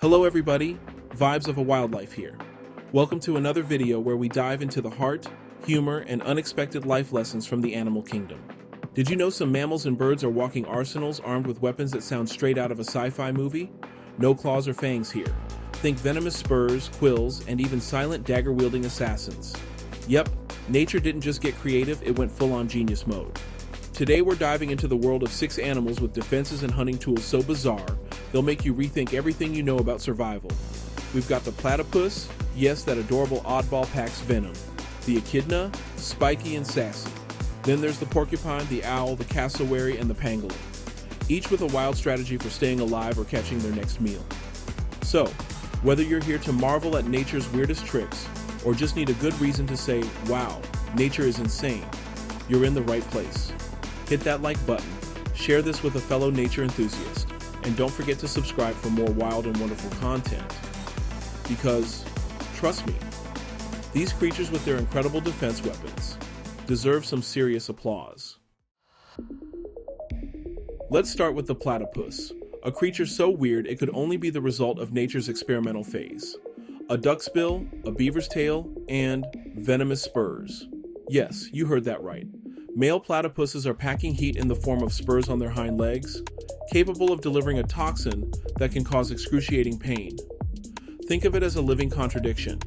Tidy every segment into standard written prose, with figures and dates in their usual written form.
Hello everybody, Vibes of a Wildlife here. Welcome to another video where we dive into the heart, humor, and unexpected life lessons from the animal kingdom. Did you know some mammals and birds are walking arsenals armed with weapons that sound straight out of a sci-fi movie? No claws or fangs here. Think venomous spurs, quills, and even silent dagger-wielding assassins. Yep, nature didn't just get creative, it went full-on genius mode. Today we're diving into the world of 6 animals with defenses and hunting tools so bizarre, they'll make you rethink everything you know about survival. We've got the platypus, yes, that adorable oddball packs venom. The echidna, spiky and sassy. Then there's the porcupine, the owl, the cassowary, and the pangolin. Each with a wild strategy for staying alive or catching their next meal. So, whether you're here to marvel at nature's weirdest tricks, or just need a good reason to say, wow, nature is insane, you're in the right place. Hit that like button, share this with a fellow nature enthusiast, and don't forget to subscribe for more wild and wonderful content. Because, trust me, these creatures with their incredible defense weapons deserve some serious applause. Let's start with the platypus, a creature so weird it could only be the result of nature's experimental phase. A duck's bill, a beaver's tail, and venomous spurs. Yes, you heard that right. Male platypuses are packing heat in the form of spurs on their hind legs, capable of delivering a toxin that can cause excruciating pain. Think of it as a living contradiction.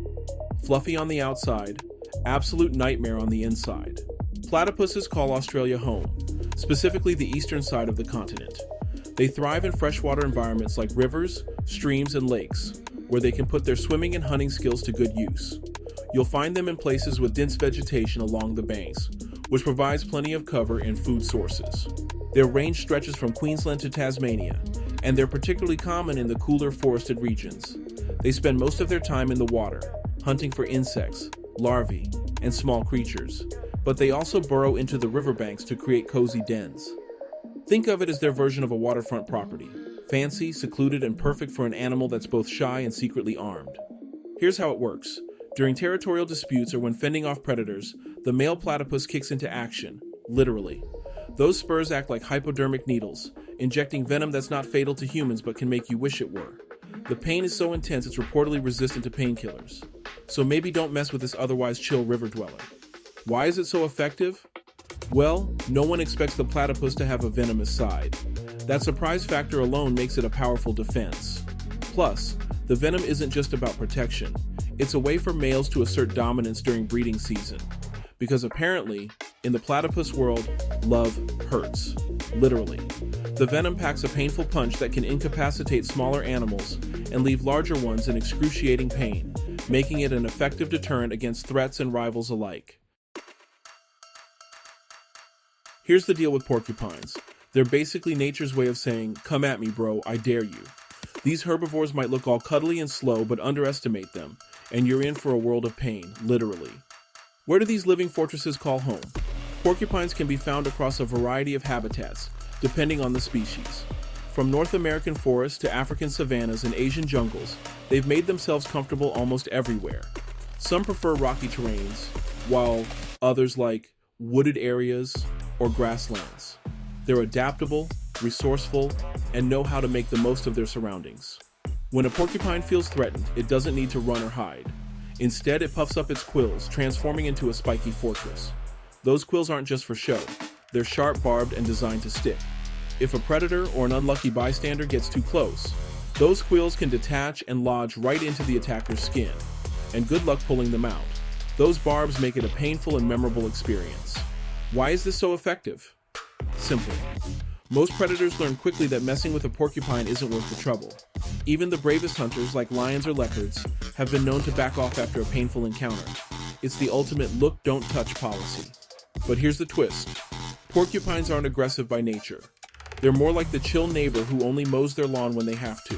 Fluffy on the outside, absolute nightmare on the inside. Platypuses call Australia home, specifically the eastern side of the continent. They thrive in freshwater environments like rivers, streams, and lakes, where they can put their swimming and hunting skills to good use. You'll find them in places with dense vegetation along the banks, which provides plenty of cover and food sources. Their range stretches from Queensland to Tasmania, and they're particularly common in the cooler forested regions. They spend most of their time in the water, hunting for insects, larvae, and small creatures, but they also burrow into the riverbanks to create cozy dens. Think of it as their version of a waterfront property, fancy, secluded, and perfect for an animal that's both shy and secretly armed. Here's how it works. During territorial disputes or when fending off predators, the male platypus kicks into action, literally. Those spurs act like hypodermic needles, injecting venom that's not fatal to humans but can make you wish it were. The pain is so intense it's reportedly resistant to painkillers. So maybe don't mess with this otherwise chill river dweller. Why is it so effective? Well, no one expects the platypus to have a venomous side. That surprise factor alone makes it a powerful defense. Plus, the venom isn't just about protection. It's a way for males to assert dominance during breeding season. Because apparently, in the platypus world, love hurts. Literally. The venom packs a painful punch that can incapacitate smaller animals and leave larger ones in excruciating pain, making it an effective deterrent against threats and rivals alike. Here's the deal with porcupines. They're basically nature's way of saying, come at me bro, I dare you. These herbivores might look all cuddly and slow, but underestimate them, and you're in for a world of pain, literally. Where do these living fortresses call home? Porcupines can be found across a variety of habitats, depending on the species. From North American forests to African savannas and Asian jungles, they've made themselves comfortable almost everywhere. Some prefer rocky terrains, while others like wooded areas or grasslands. They're adaptable, resourceful, and know how to make the most of their surroundings. When a porcupine feels threatened, it doesn't need to run or hide. Instead, it puffs up its quills, transforming into a spiky fortress. Those quills aren't just for show. They're sharp, barbed, and designed to stick. If a predator or an unlucky bystander gets too close, those quills can detach and lodge right into the attacker's skin. And good luck pulling them out. Those barbs make it a painful and memorable experience. Why is this so effective? Simple. Most predators learn quickly that messing with a porcupine isn't worth the trouble. Even the bravest hunters, like lions or leopards, have been known to back off after a painful encounter. It's the ultimate look, don't touch policy. But here's the twist. Porcupines aren't aggressive by nature. They're more like the chill neighbor who only mows their lawn when they have to.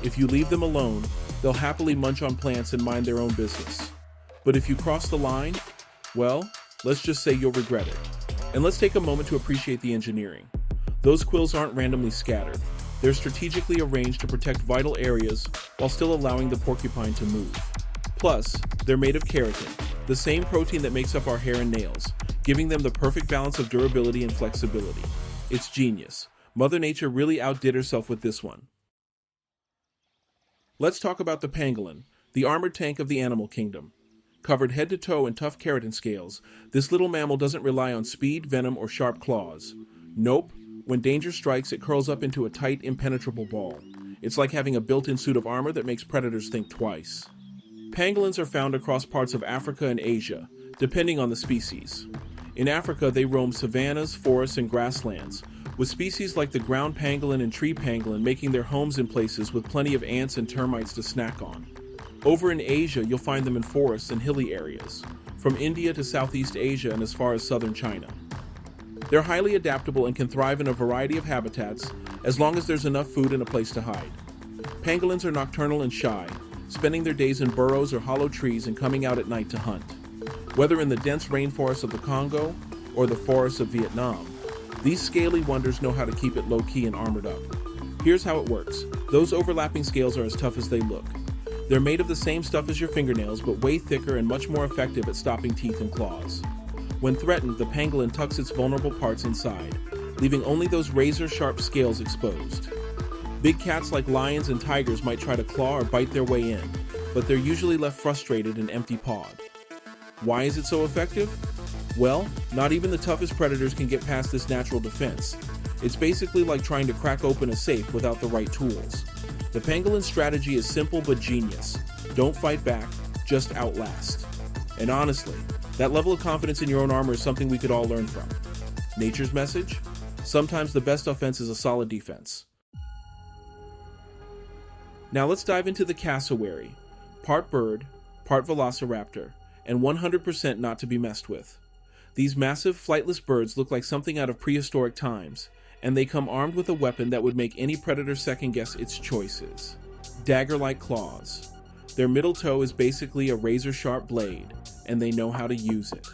If you leave them alone, they'll happily munch on plants and mind their own business. But if you cross the line, well, let's just say you'll regret it. And let's take a moment to appreciate the engineering. Those quills aren't randomly scattered. They're strategically arranged to protect vital areas while still allowing the porcupine to move. Plus, they're made of keratin, the same protein that makes up our hair and nails, giving them the perfect balance of durability and flexibility. It's genius. Mother Nature really outdid herself with this one. Let's talk about the pangolin, the armored tank of the animal kingdom. Covered head to toe in tough keratin scales, this little mammal doesn't rely on speed, venom, or sharp claws. Nope, when danger strikes, it curls up into a tight, impenetrable ball. It's like having a built-in suit of armor that makes predators think twice. Pangolins are found across parts of Africa and Asia, depending on the species. In Africa, they roam savannas, forests, and grasslands, with species like the ground pangolin and tree pangolin making their homes in places with plenty of ants and termites to snack on. Over in Asia, you'll find them in forests and hilly areas, from India to Southeast Asia and as far as southern China. They're highly adaptable and can thrive in a variety of habitats as long as there's enough food and a place to hide. Pangolins are nocturnal and shy, spending their days in burrows or hollow trees and coming out at night to hunt. Whether in the dense rainforests of the Congo or the forests of Vietnam, these scaly wonders know how to keep it low-key and armored up. Here's how it works. Those overlapping scales are as tough as they look. They're made of the same stuff as your fingernails, but way thicker and much more effective at stopping teeth and claws. When threatened, the pangolin tucks its vulnerable parts inside, leaving only those razor-sharp scales exposed. Big cats like lions and tigers might try to claw or bite their way in, but they're usually left frustrated and empty-pawed. Why is it so effective? Well, not even the toughest predators can get past this natural defense. It's basically like trying to crack open a safe without the right tools. The pangolin's strategy is simple but genius. Don't fight back, just outlast. And honestly, that level of confidence in your own armor is something we could all learn from. Nature's message? Sometimes the best offense is a solid defense. Now let's dive into the cassowary, part bird, part velociraptor, and 100% not to be messed with. These massive, flightless birds look like something out of prehistoric times, and they come armed with a weapon that would make any predator second-guess its choices. Dagger-like claws. Their middle toe is basically a razor-sharp blade, and they know how to use it.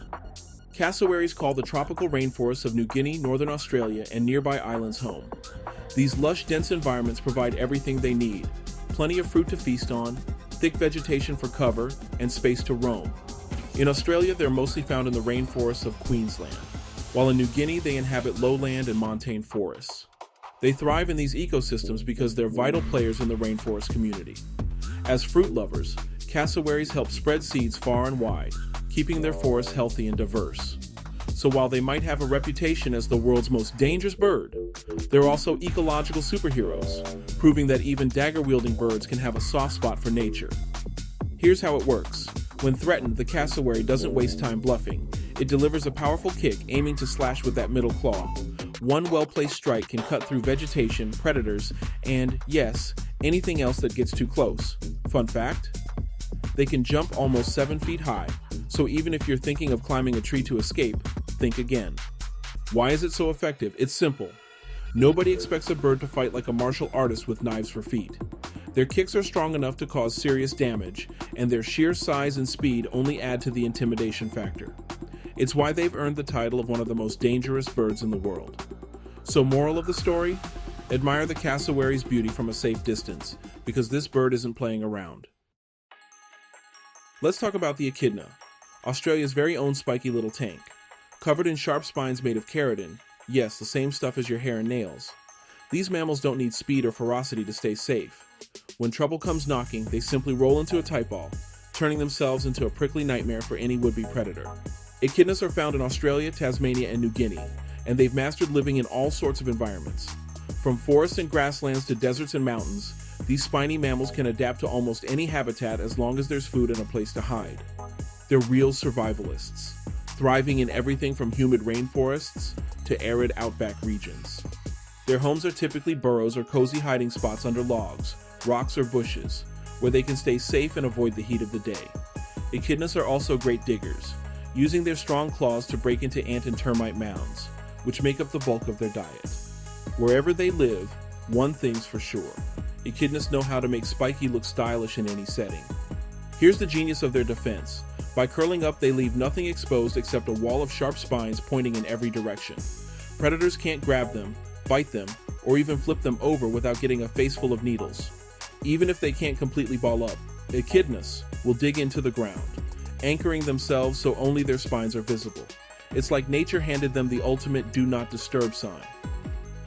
Cassowaries call the tropical rainforests of New Guinea, northern Australia, and nearby islands home. These lush, dense environments provide everything they need: plenty of fruit to feast on, thick vegetation for cover, and space to roam. In Australia, they're mostly found in the rainforests of Queensland, while in New Guinea they inhabit lowland and montane forests. They thrive in these ecosystems because they're vital players in the rainforest community. As fruit lovers, cassowaries help spread seeds far and wide, keeping their forests healthy and diverse. So while they might have a reputation as the world's most dangerous bird, they're also ecological superheroes, proving that even dagger-wielding birds can have a soft spot for nature. Here's how it works. When threatened, the cassowary doesn't waste time bluffing. It delivers a powerful kick, aiming to slash with that middle claw. One well-placed strike can cut through vegetation, predators, and, yes, anything else that gets too close. Fun fact? They can jump almost 7 feet high, so even if you're thinking of climbing a tree to escape, think again. Why is it so effective? It's simple. Nobody expects a bird to fight like a martial artist with knives for feet. Their kicks are strong enough to cause serious damage, and their sheer size and speed only add to the intimidation factor. It's why they've earned the title of one of the most dangerous birds in the world. So, moral of the story? Admire the cassowary's beauty from a safe distance, because this bird isn't playing around. Let's talk about the echidna, Australia's very own spiky little tank. Covered in sharp spines made of keratin, yes, the same stuff as your hair and nails. These mammals don't need speed or ferocity to stay safe. When trouble comes knocking, they simply roll into a tight ball, turning themselves into a prickly nightmare for any would-be predator. Echidnas are found in Australia, Tasmania, and New Guinea, and they've mastered living in all sorts of environments. From forests and grasslands to deserts and mountains, these spiny mammals can adapt to almost any habitat as long as there's food and a place to hide. They're real survivalists, thriving in everything from humid rainforests to arid outback regions. Their homes are typically burrows or cozy hiding spots under logs, rocks, or bushes, where they can stay safe and avoid the heat of the day. Echidnas are also great diggers, using their strong claws to break into ant and termite mounds, which make up the bulk of their diet. Wherever they live, one thing's for sure: echidnas know how to make spiky look stylish in any setting. Here's the genius of their defense. By curling up, they leave nothing exposed except a wall of sharp spines pointing in every direction. Predators can't grab them, bite them, or even flip them over without getting a face full of needles. Even if they can't completely ball up, echidnas will dig into the ground, anchoring themselves so only their spines are visible. It's like nature handed them the ultimate do not disturb sign.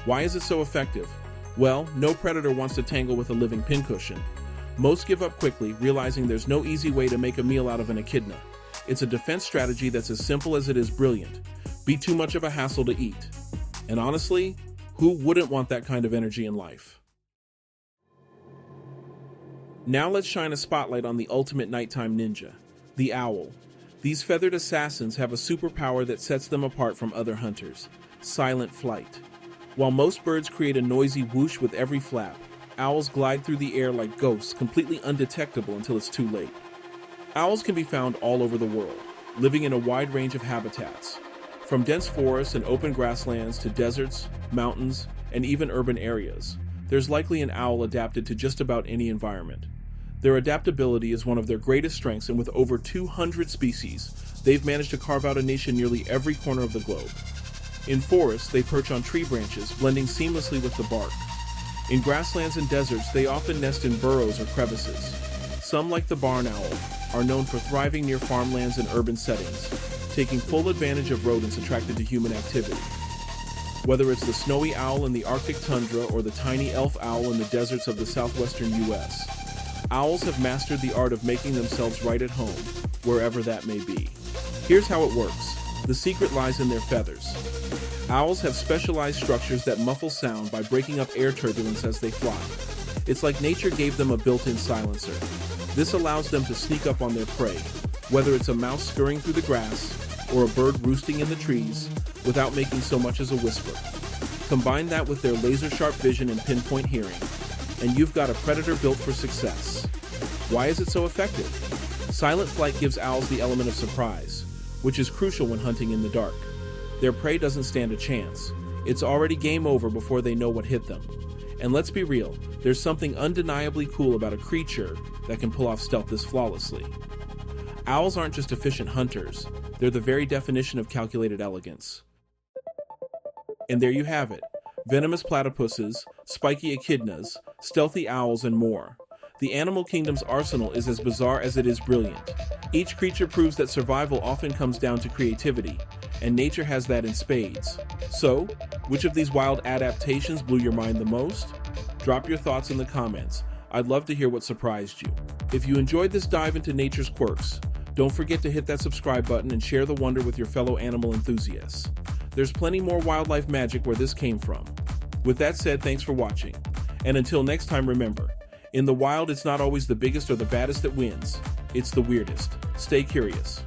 Why is it so effective? Well, no predator wants to tangle with a living pincushion. Most give up quickly, realizing there's no easy way to make a meal out of an echidna. It's a defense strategy that's as simple as it is brilliant. Be too much of a hassle to eat. And honestly, who wouldn't want that kind of energy in life? Now let's shine a spotlight on the ultimate nighttime ninja, the owl. These feathered assassins have a superpower that sets them apart from other hunters: silent flight. While most birds create a noisy whoosh with every flap, owls glide through the air like ghosts, completely undetectable until it's too late. Owls can be found all over the world, living in a wide range of habitats, from dense forests and open grasslands to deserts, mountains, and even urban areas. There's likely an owl adapted to just about any environment. Their adaptability is one of their greatest strengths, and with over 200 species, they've managed to carve out a niche in nearly every corner of the globe. In forests, they perch on tree branches, blending seamlessly with the bark. In grasslands and deserts, they often nest in burrows or crevices. Some, like the barn owl, are known for thriving near farmlands and urban settings, taking full advantage of rodents attracted to human activity. Whether it's the snowy owl in the Arctic tundra or the tiny elf owl in the deserts of the southwestern U.S., owls have mastered the art of making themselves right at home, wherever that may be. Here's how it works. The secret lies in their feathers. Owls have specialized structures that muffle sound by breaking up air turbulence as they fly. It's like nature gave them a built-in silencer. This allows them to sneak up on their prey, whether it's a mouse scurrying through the grass or a bird roosting in the trees, without making so much as a whisper. Combine that with their laser-sharp vision and pinpoint hearing, and you've got a predator built for success. Why is it so effective? Silent flight gives owls the element of surprise, which is crucial when hunting in the dark. Their prey doesn't stand a chance. It's already game over before they know what hit them. And let's be real, there's something undeniably cool about a creature that can pull off stealth this flawlessly. Owls aren't just efficient hunters, they're the very definition of calculated elegance. And there you have it. Venomous platypuses, spiky echidnas, stealthy owls, and more. The animal kingdom's arsenal is as bizarre as it is brilliant. Each creature proves that survival often comes down to creativity, and nature has that in spades. So, which of these wild adaptations blew your mind the most? Drop your thoughts in the comments. I'd love to hear what surprised you. If you enjoyed this dive into nature's quirks, don't forget to hit that subscribe button and share the wonder with your fellow animal enthusiasts. There's plenty more wildlife magic where this came from. With that said, thanks for watching. And until next time, remember, in the wild, it's not always the biggest or the baddest that wins. It's the weirdest. Stay curious.